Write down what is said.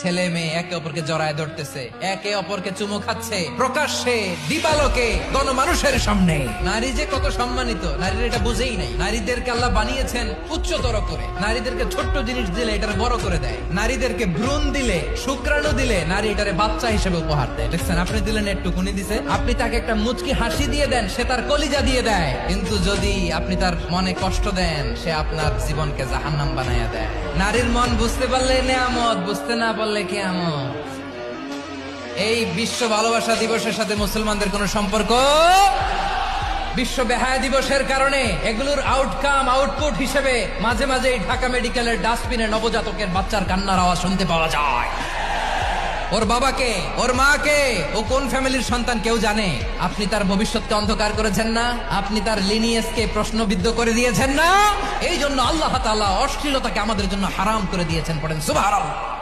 ছেলে মেয়ে একে অপরকে জড়ায় ধরতেছে, একে অপরকে চুমু খাচ্ছে প্রকাশ্যে, দিবালোকে, গণমানুষের সামনে। নারী যে কত সম্মানিত নারীরা এটা বুঝেই নাই। নারীদেরকে আল্লাহ বানিয়েছেন উচ্চতর করে। নারীদেরকে ছোট্ট জিনিস দিলে এটারে বড় করে দেয়। নারীদেরকে ভ্রূণ দিলে, শুক্রাণু দিলে নারী এটারে বাচ্চা হিসেবে উপহার দেয়। দেখছেন, আপনি দিলেন একটুকুনি দিছে, আপনি তাকে একটা মুচকি হাসি দিয়ে দেন, সে তার কলিজা দিয়ে দেয়। কিন্তু যদি আপনি তার মনে কষ্ট দেন, সে আপনার জীবনকে জাহান্নাম বানাইয়া দেয়। নারীর মন বুঝতে পারলে নেয়ামত, বুঝতে না পারলে কিয়ামত। এই বিশ্ব ভালোবাসা দিবসের সাথে মুসলমানদের কোন সম্পর্ক? বিশ্ব বেহায়া দিবসের কারণে এগুলোর আউটকাম, আউটপুট হিসেবে মাঝে মাঝে এই ঢাকা মেডিকেলের ডাস্টবিনে নবজাতকের বাচ্চার কান্নার আওয়াজ শুনতে পাওয়া যায়। ওর বাবাকে, ওর মাকে, ও কোন ফ্যামিলির সন্তান কেউ জানে? আপনি তার ভবিষ্যৎকে অন্ধকার করেছেন না? আপনি তার লিনিয়েজকে প্রশ্নবিদ্ধ করে দিয়েছেন না? এই জন্য আল্লাহ তাআলা অশ্লীলতাকে আমাদের জন্য হারাম করে দিয়েছেন। পড়েন সুবহানাল্লাহ।